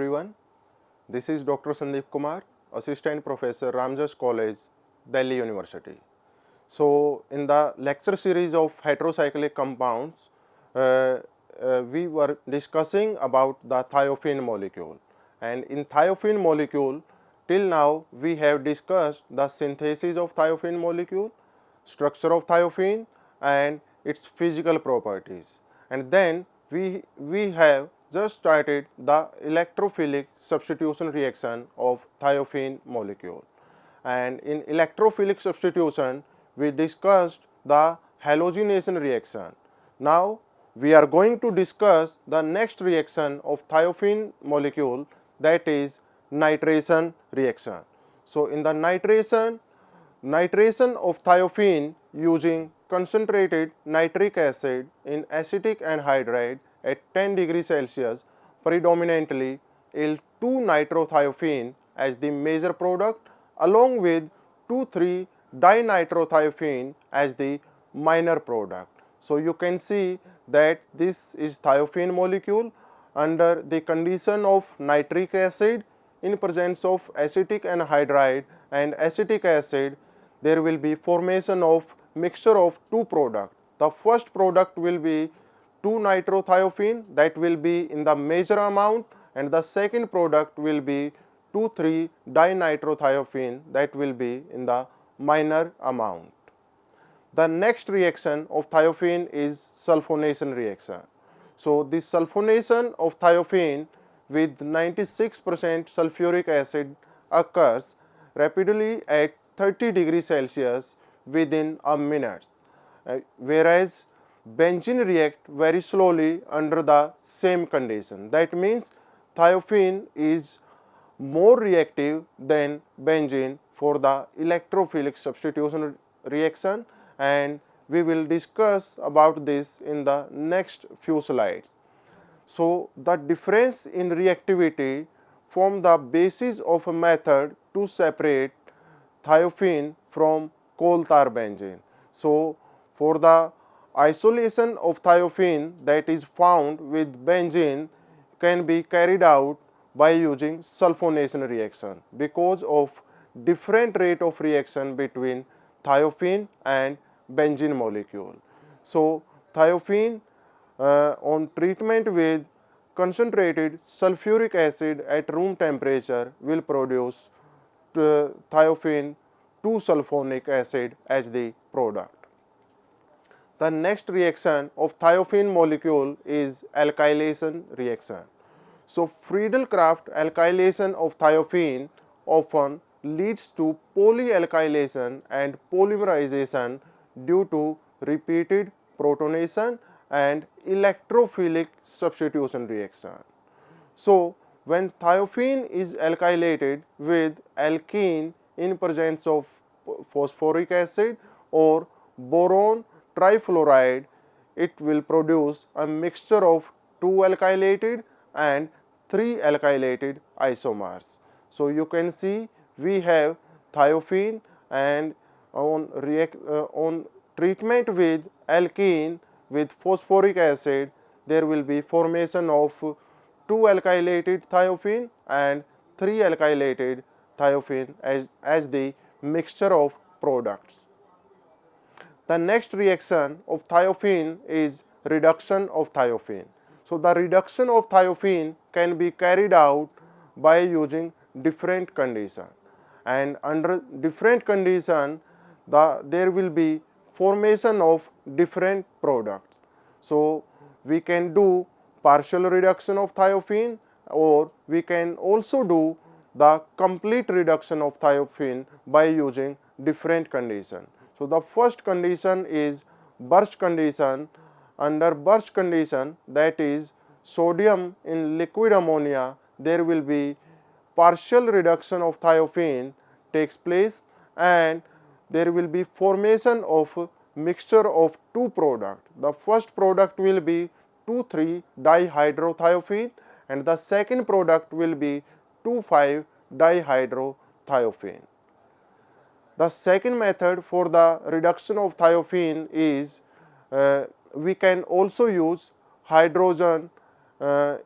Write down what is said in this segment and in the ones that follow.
everyone. This is Dr. Sandeep Kumar, Assistant Professor, Ramjas College, Delhi University. So, in the lecture series of heterocyclic compounds, we were discussing about the thiophene molecule. And in thiophene molecule, till now we have discussed the synthesis of thiophene molecule, structure of thiophene and its physical properties. And then we have just started the electrophilic substitution reaction of thiophene molecule. And in electrophilic substitution, we discussed the halogenation reaction. Now, we are going to discuss the next reaction of thiophene molecule, that is nitration reaction. So, in the nitration of thiophene using concentrated nitric acid in acetic anhydride at 10 degrees Celsius, predominantly L2-nitrothiophene as the major product, along with 2,3-dinitrothiophene as the minor product. So, you can see that this is thiophene molecule under the condition of nitric acid in presence of acetic anhydride and acetic acid. There will be formation of mixture of two products. The first product will be 2-nitrothiophene, that will be in the major amount, and the second product will be 2,3-dinitrothiophene, that will be in the minor amount. The next reaction of thiophene is sulfonation reaction. So, the sulfonation of thiophene with 96% sulfuric acid occurs rapidly at 30 degrees Celsius within a minute, whereas benzene react very slowly under the same condition. That means thiophene is more reactive than benzene for the electrophilic substitution reaction, and we will discuss about this in the next few slides. So, the difference in reactivity form the basis of a method to separate thiophene from coal tar benzene. So, for the isolation of thiophene that is found with benzene can be carried out by using sulfonation reaction because of different rate of reaction between thiophene and benzene molecule. So, thiophene on treatment with concentrated sulfuric acid at room temperature will produce thiophene 2-sulfonic acid as the product. The next reaction of thiophene molecule is alkylation reaction. So, Friedel-Crafts alkylation of thiophene often leads to polyalkylation and polymerization due to repeated protonation and electrophilic substitution reaction. So, when thiophene is alkylated with alkene in presence of phosphoric acid or boron trifluoride, it will produce a mixture of 2 alkylated and 3 alkylated isomers. So, you can see we have thiophene, and on treatment with alkene with phosphoric acid, there will be formation of 2 alkylated thiophene and 3 alkylated thiophene as the mixture of products. The next reaction of thiophene is reduction of thiophene. So, the reduction of thiophene can be carried out by using different conditions, and under different conditions there will be formation of different products. So, we can do partial reduction of thiophene, or we can also do the complete reduction of thiophene by using different conditions. So, the first condition is Birch condition. Under Birch condition, that is sodium in liquid ammonia, there will be partial reduction of thiophene takes place, and there will be formation of mixture of two products. The first product will be 2,3-dihydrothiophene and the second product will be 2,5-dihydrothiophene. The second method for the reduction of thiophene is we can also use hydrogen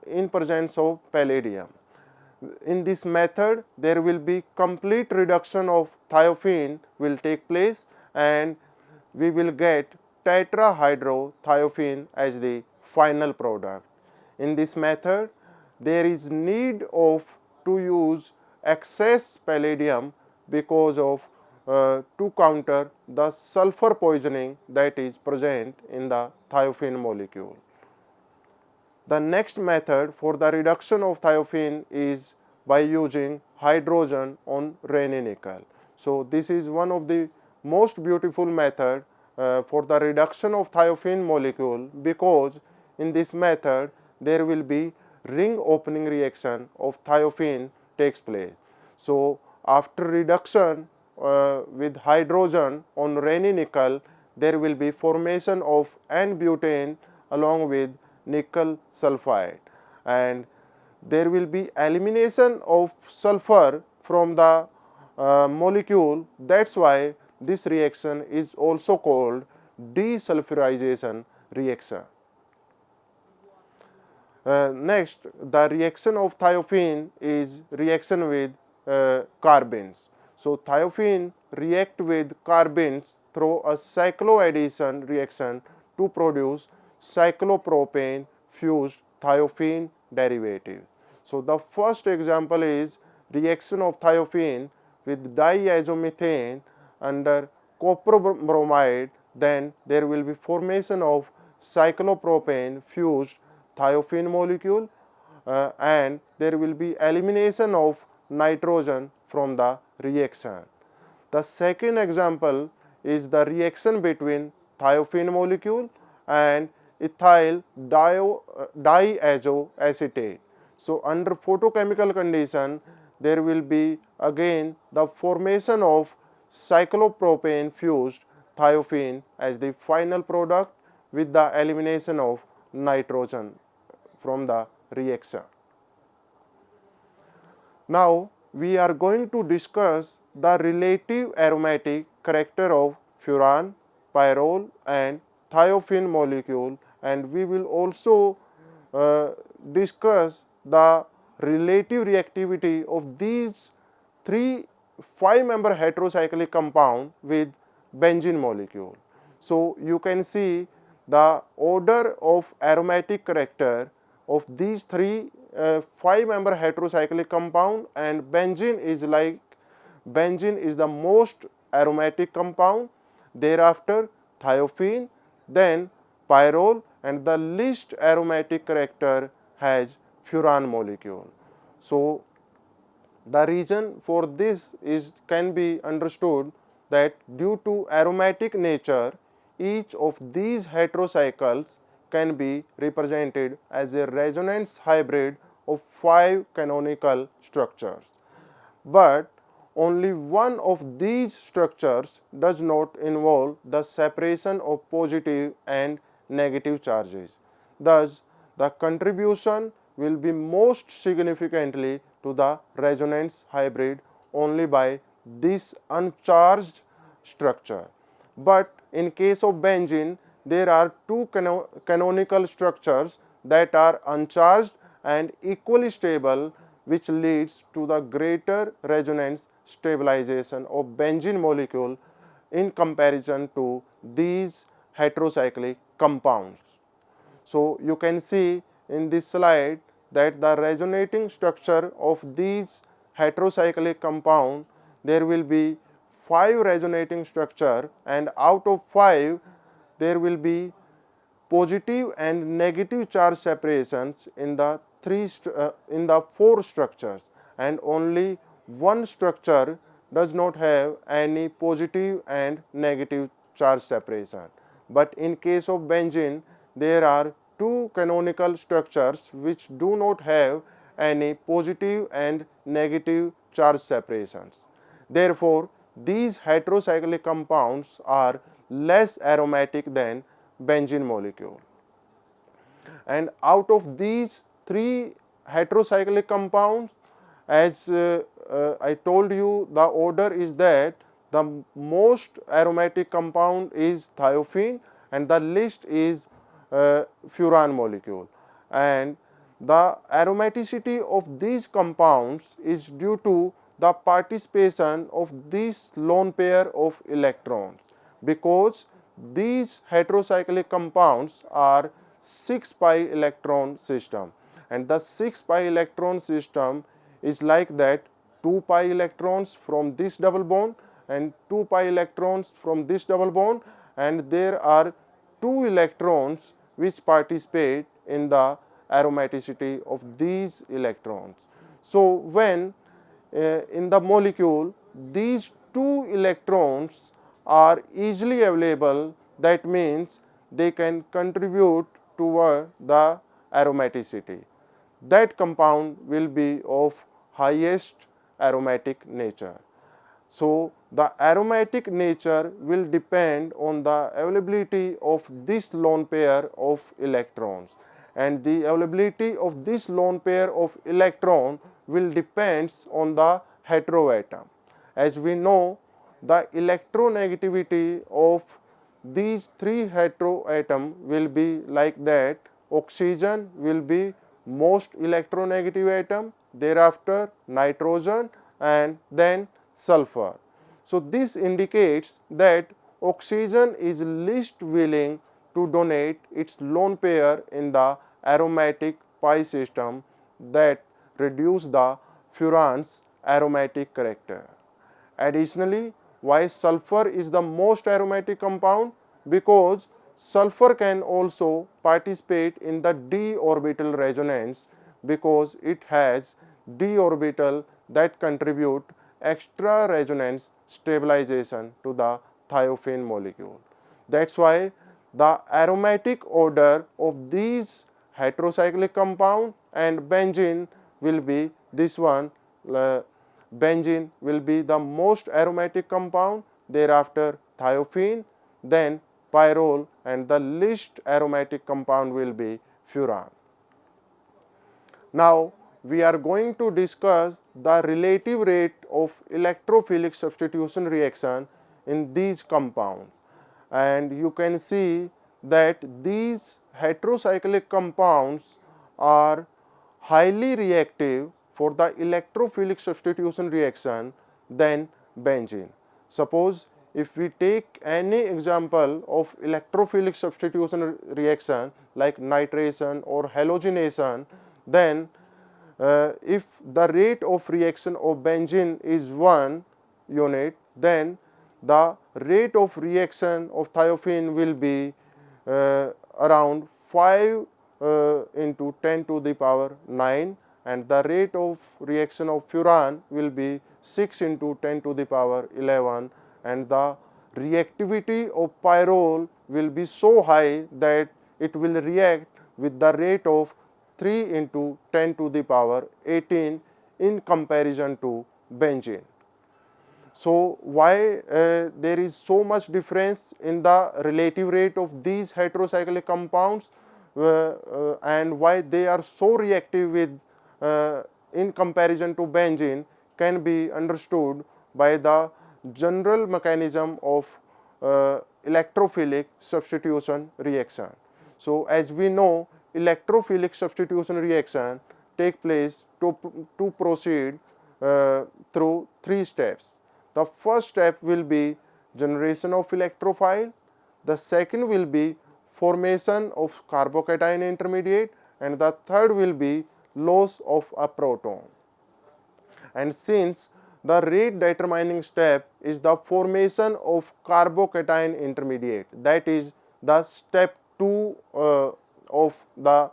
in presence of palladium. In this method, there will be complete reduction of thiophene will take place, and we will get tetrahydrothiophene as the final product. In this method, there is need of to use excess palladium because of to counter the sulfur poisoning that is present in the thiophene molecule. The next method for the reduction of thiophene is by using hydrogen on Raney nickel. So this is one of the most beautiful method for the reduction of thiophene molecule, because in this method there will be ring opening reaction of thiophene takes place. So after reduction with hydrogen on Raney nickel, there will be formation of N-butane along with nickel sulfide, and there will be elimination of sulfur from the molecule. That's why this reaction is also called desulfurization reaction. Next, the reaction of thiophene is reaction with carbons. So thiophene react with carbons through a cycloaddition reaction to produce cyclopropane fused thiophene derivative. So the first example is reaction of thiophene with diazomethane under copper bromide. Then there will be formation of cyclopropane fused thiophene molecule, and there will be elimination of nitrogen from the reaction. The second example is the reaction between thiophene molecule and ethyl diazoacetate. So under photochemical condition, there will be again the formation of cyclopropane fused thiophene as the final product with the elimination of nitrogen from the reaction. Now we are going to discuss the relative aromatic character of furan, pyrrole and thiophene molecule, and we will also discuss the relative reactivity of these 5-member heterocyclic compound with benzene molecule. So you can see the order of aromatic character of these 5-member heterocyclic compound, and benzene is the most aromatic compound, thereafter thiophene, then pyrrole, and the least aromatic character has furan molecule. So the reason for this can be understood that due to aromatic nature, each of these heterocycles can be represented as a resonance hybrid of 5 canonical structures. But only one of these structures does not involve the separation of positive and negative charges. Thus, the contribution will be most significantly to the resonance hybrid only by this uncharged structure. But in case of benzene, there are 2 canonical structures that are uncharged and equally stable, which leads to the greater resonance stabilization of benzene molecule in comparison to these heterocyclic compounds. So you can see in this slide that the resonating structure of these heterocyclic compound, there will be 5 resonating structure, and out of 5 there will be positive and negative charge separations in the 4 structures, and only one structure does not have any positive and negative charge separation. But in case of benzene, there are 2 canonical structures which do not have any positive and negative charge separations. Therefore, these heterocyclic compounds are less aromatic than benzene molecule. And out of these 3 heterocyclic compounds, as I told you, the order is that the most aromatic compound is thiophene and the least is furan molecule, and The aromaticity of these compounds is due to the participation of this lone pair of electrons, because these heterocyclic compounds are 6 pi electron system, and the 6 pi electron system is like that: 2 pi electrons from this double bond and 2 pi electrons from this double bond, and there are 2 electrons which participate in the aromaticity of these electrons. So when in the molecule these 2 electrons are easily available, that means they can contribute toward the aromaticity. That compound will be of highest aromatic nature. So the aromatic nature will depend on the availability of this lone pair of electrons, and the availability of this lone pair of electron will depends on the heteroatom. As we know, the electronegativity of these 3 heteroatom will be like that: oxygen will be most electronegative atom, thereafter nitrogen, and then sulfur. So this indicates that oxygen is least willing to donate its lone pair in the aromatic pi system, that reduce the furan's aromatic character. Additionally, why sulfur is the most aromatic compound? Because sulfur can also participate in the d orbital resonance, because it has d orbital that contribute extra resonance stabilization to the thiophene molecule. That's why the aromatic order of these heterocyclic compound and benzene will be this one. Benzene will be the most aromatic compound, thereafter thiophene, then pyrrole, and the least aromatic compound will be furan. Now we are going to discuss the relative rate of electrophilic substitution reaction in these compounds, and you can see that these heterocyclic compounds are highly reactive for the electrophilic substitution reaction than benzene. Suppose if we take any example of electrophilic substitution reaction like nitration or halogenation, then if the rate of reaction of benzene is 1 unit, then the rate of reaction of thiophene will be around 5 into 10 to the power 9, and the rate of reaction of furan will be 6 into 10 to the power 11, and the reactivity of pyrrole will be so high that it will react with the rate of 3 into 10 to the power 18 in comparison to benzene. So why there is so much difference in the relative rate of these heterocyclic compounds and why they are so reactive with in comparison to benzene can be understood by the general mechanism of electrophilic substitution reaction. So as we know, electrophilic substitution reaction take place to proceed through 3 steps. The first step will be generation of electrophile, the second will be formation of carbocation intermediate, and the third will be loss of a proton. And since the rate determining step is the formation of carbocation intermediate, that is the step 2 of the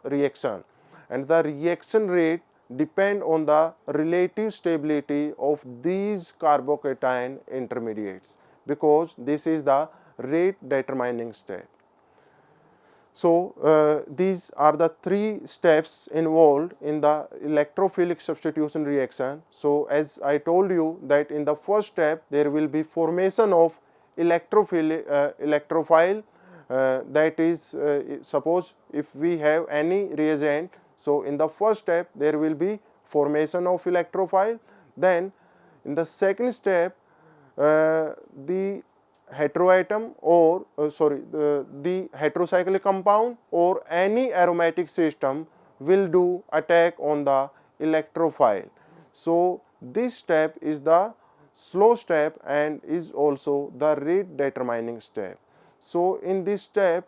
reaction, and the reaction rate depend on the relative stability of these carbocation intermediates, because this is the rate determining step. So these are the 3 steps involved in the electrophilic substitution reaction. So as I told you that in the first step there will be formation of electrophile, that is suppose if we have any reagent, so in the first step there will be formation of electrophile. Then in the second step the heteroatom or the heterocyclic compound or any aromatic system will do attack on the electrophile. So this step is the slow step and is also the rate determining step. So in this step,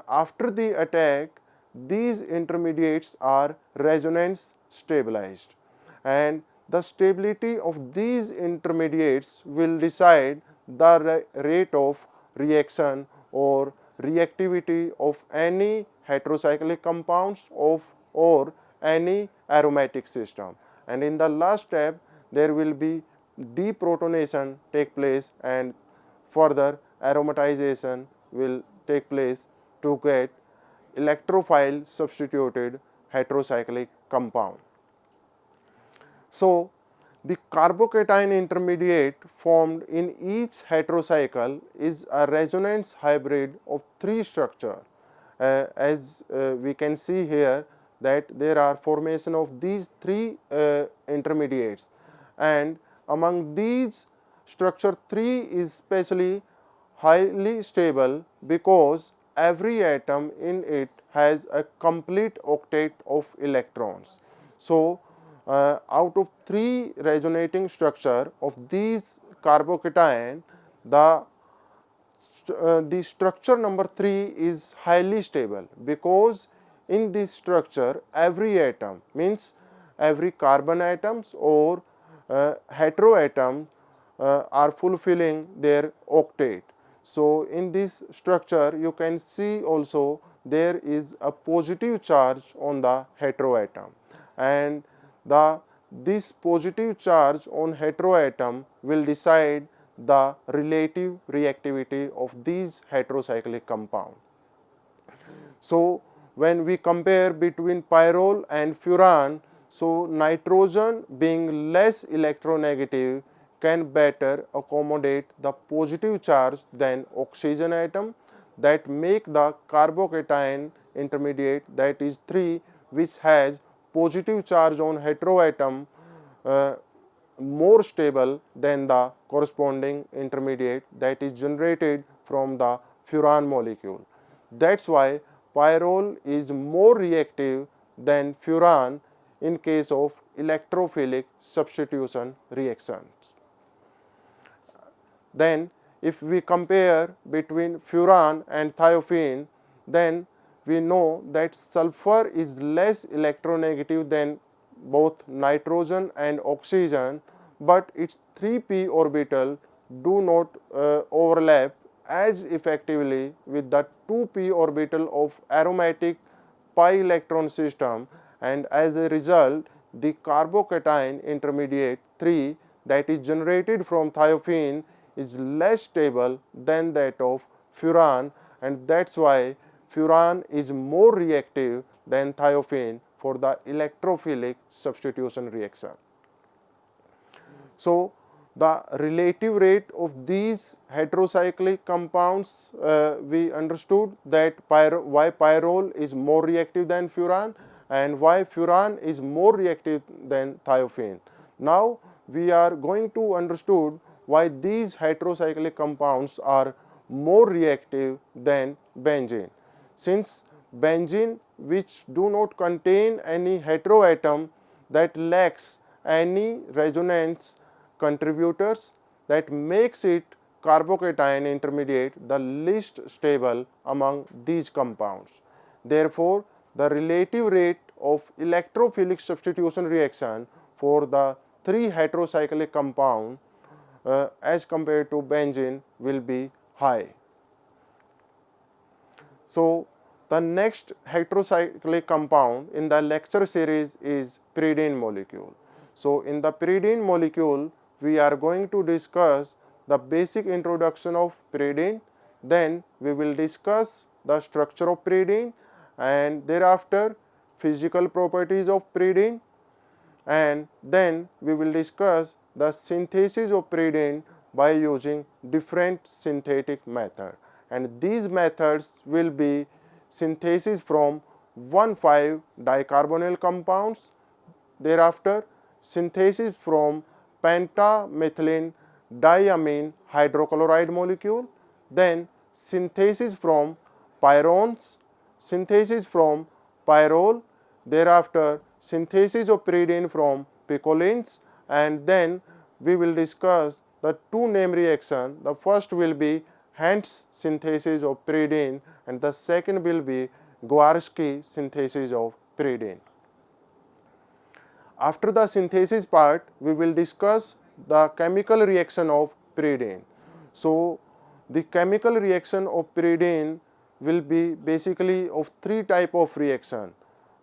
after the attack, these intermediates are resonance stabilized, and the stability of these intermediates will decide the rate of reaction or reactivity of any heterocyclic compounds or any aromatic system. And in the last step, there will be deprotonation take place and further aromatization will take place to get electrophile substituted heterocyclic compound. So the carbocation intermediate formed in each heterocycle is a resonance hybrid of three structures. As we can see here that there are formation of these three intermediates, and among these structure 3 is especially highly stable because every atom in it has a complete octet of electrons. So out of 3 resonating structure of these carbocation, the structure number 3 is highly stable because in this structure every atom, means every carbon atoms or heteroatom are fulfilling their octet. So in this structure you can see also there is a positive charge on the heteroatom, and this positive charge on heteroatom will decide the relative reactivity of these heterocyclic compound. So when we compare between pyrrole and furan, so nitrogen being less electronegative can better accommodate the positive charge than oxygen atom, that make the carbocation intermediate, that is 3, which has positive charge on heteroatom more stable than the corresponding intermediate that is generated from the furan molecule. That's why pyrrole is more reactive than furan in case of electrophilic substitution reactions. Then if we compare between furan and thiophene, then we know that sulfur is less electronegative than both nitrogen and oxygen, but its 3p orbital do not overlap as effectively with the 2p orbital of aromatic pi electron system, and as a result the carbocation intermediate 3 that is generated from thiophene is less stable than that of furan, and that's why furan is more reactive than thiophene for the electrophilic substitution reaction. So the relative rate of these heterocyclic compounds, we understood that why pyrrole is more reactive than furan and why furan is more reactive than thiophene. Now we are going to understood why these heterocyclic compounds are more reactive than benzene. Since benzene, which do not contain any heteroatom, that lacks any resonance contributors, that makes it carbocation intermediate the least stable among these compounds. Therefore, the relative rate of electrophilic substitution reaction for the 3 heterocyclic compound as compared to benzene will be high. So the next heterocyclic compound in the lecture series is pyridine molecule. So in the pyridine molecule we are going to discuss the basic introduction of pyridine, then we will discuss the structure of pyridine, and thereafter physical properties of pyridine, and then we will discuss the synthesis of pyridine by using different synthetic method, and these methods will be synthesis from 1,5 dicarbonyl compounds, thereafter synthesis from pentamethylene diamine hydrochloride molecule, then synthesis from pyrones, synthesis from pyrrole, thereafter synthesis of pyridine from picolines, and then we will discuss the two name reaction. The first will be Hans synthesis of pyridine and the second will be Gwarski synthesis of pyridine. After the synthesis part, we will discuss the chemical reaction of pyridine. So, the chemical reaction of pyridine will be basically of three type of reaction.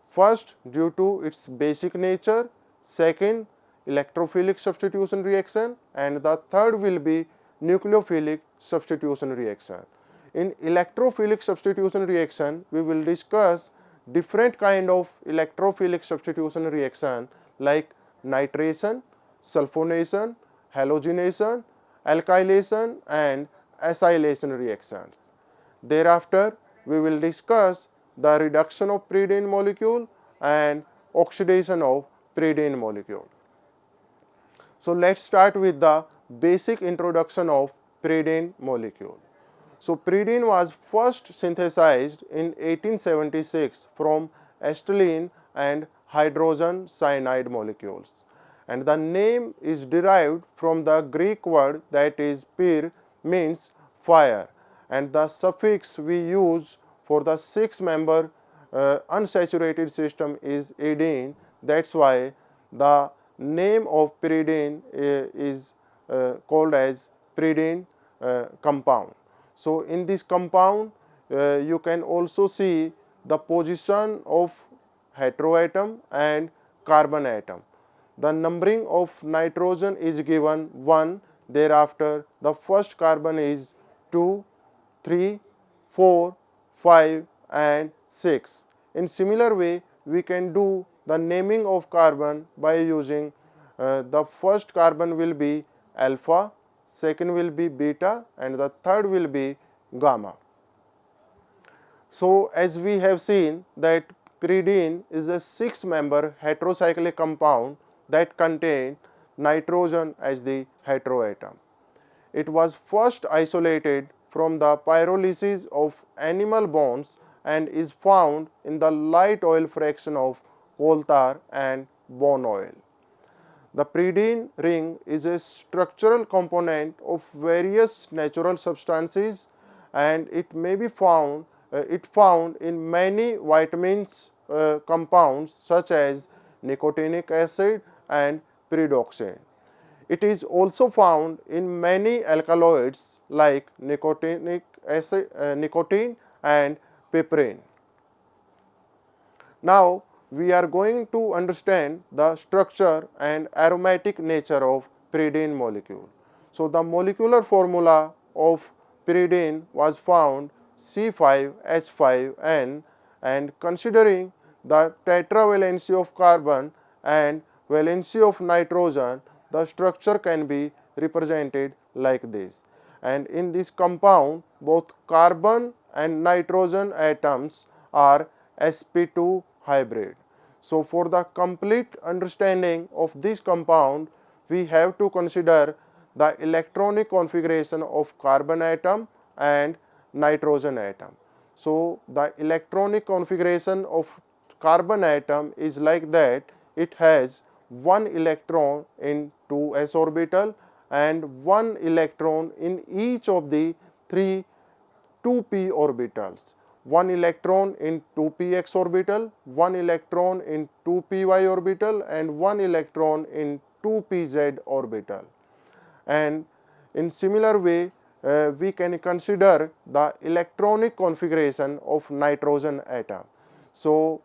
First, due to its basic nature, second, electrophilic substitution reaction, and the third will be nucleophilic substitution reaction. In electrophilic substitution reaction, we will discuss different kind of electrophilic substitution reaction like nitration, sulfonation, halogenation, alkylation and acylation reactions. Thereafter, we will discuss the reduction of pyridine molecule and oxidation of pyridine molecule. So, let us start with the basic introduction of pyridine molecule. So, pyridine was first synthesized in 1876 from acetylene and hydrogen cyanide molecules, and the name is derived from the Greek word that is pyr, means fire, and the suffix we use for the 6-member unsaturated system is -ene. That is why the name of pyridine is called as pyridine compound. So, in this compound you can also see the position of heteroatom and carbon atom. The numbering of nitrogen is given 1, thereafter the first carbon is 2, 3, 4, 5 and 6. In similar way, we can do the naming of carbon by using the first carbon will be alpha, second will be beta and the third will be gamma. So, as we have seen that pyridine is a 6-member heterocyclic compound that contain nitrogen as the heteroatom. It was first isolated from the pyrolysis of animal bones and is found in the light oil fraction of coal tar and bone oil. The pyridine ring is a structural component of various natural substances and it may be found in many vitamins compounds such as nicotinic acid and pyridoxine. It is also found in many alkaloids like nicotinic acid, nicotine and piperine. Now, we are going to understand the structure and aromatic nature of pyridine molecule. So, the molecular formula of pyridine was found C5H5N, and considering the tetravalency of carbon and valency of nitrogen, the structure can be represented like this. And in this compound, both carbon and nitrogen atoms are sp2 hybrid. So, for the complete understanding of this compound, we have to consider the electronic configuration of carbon atom and nitrogen atom. So, the electronic configuration of carbon atom is like that. It has 1 electron in 2s orbital and 1 electron in each of the 3 2p orbitals. 1 electron in 2px orbital, 1 electron in 2py orbital and 1 electron in 2pz orbital. And in similar way, we can consider the electronic configuration of nitrogen atom. So,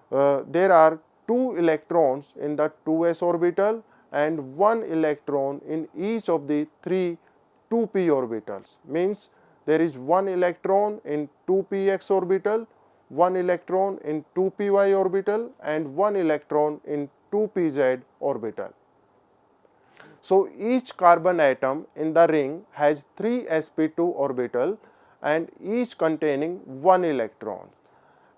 there are 2 electrons in the 2s orbital and 1 electron in each of the 3 2p orbitals, means there is 1 electron in 2px orbital, 1 electron in 2py orbital and 1 electron in 2pz orbital. So, each carbon atom in the ring has 3 sp2 orbital and each containing 1 electron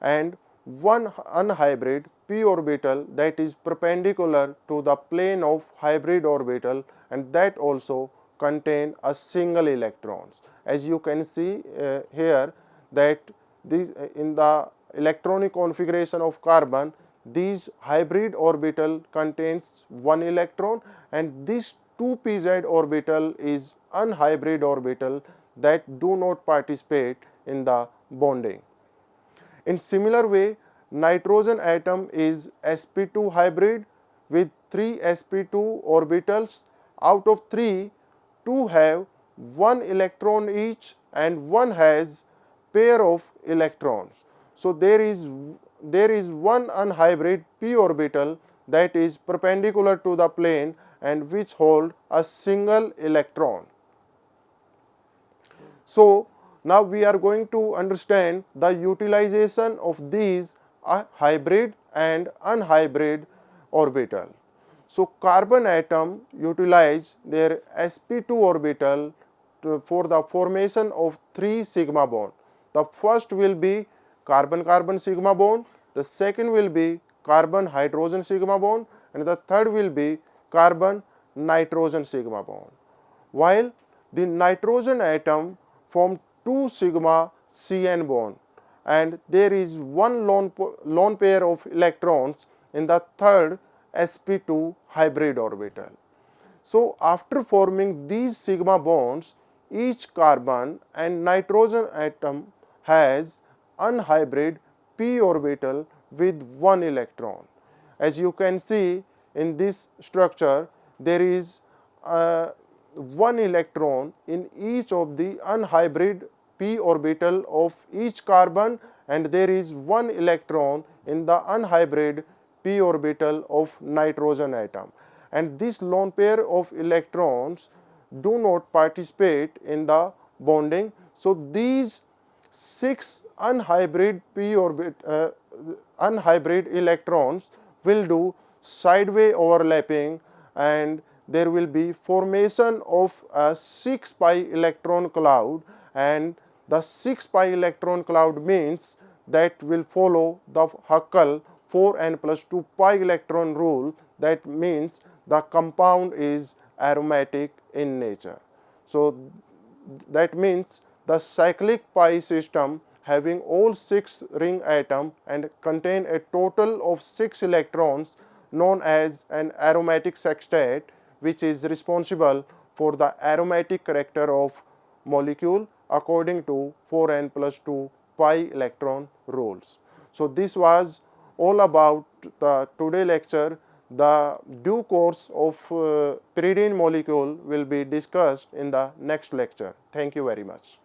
and 1 unhybrid p orbital that is perpendicular to the plane of hybrid orbital, and that also contain a single electrons. As you can see here that this in the electronic configuration of carbon, this hybrid orbital contains one electron, and this 2pz orbital is unhybrid orbital that do not participate in the bonding. In similar way, nitrogen atom is sp2 hybrid with 3 sp2 orbitals. Out of 3, 2 have one electron each and one has pair of electrons. So there is one unhybrid p orbital that is perpendicular to the plane and which hold a single electron. So now we are going to understand the utilization of these hybrid and unhybrid orbital. So carbon atom utilize their sp2 orbital for the formation of 3 sigma bond. The first will be carbon-carbon sigma bond, the second will be carbon-hydrogen sigma bond, and the third will be carbon-nitrogen sigma bond. While the nitrogen atom form 2 sigma CN bond, and there is one lone pair of electrons in the third sp2 hybrid orbital. So after forming these sigma bonds, each carbon and nitrogen atom has unhybrid p orbital with one electron. As you can see in this structure, there is one electron in each of the unhybrid p orbital of each carbon, and there is one electron in the unhybrid p orbital of nitrogen atom. And this lone pair of electrons do not participate in the bonding. So these 6 unhybrid unhybrid electrons will do sideway overlapping, and there will be formation of a 6 pi electron cloud, and the 6 pi electron cloud means that will follow the Huckel 4n plus 2 pi electron rule. That means the compound is aromatic in nature. So that means the cyclic pi system having all 6 ring atom and contain a total of 6 electrons known as an aromatic sextet, which is responsible for the aromatic character of molecule according to 4n plus 2 pi electron rules. So this was all about the today lecture. The due course of pyridine molecule will be discussed in the next lecture. Thank you very much.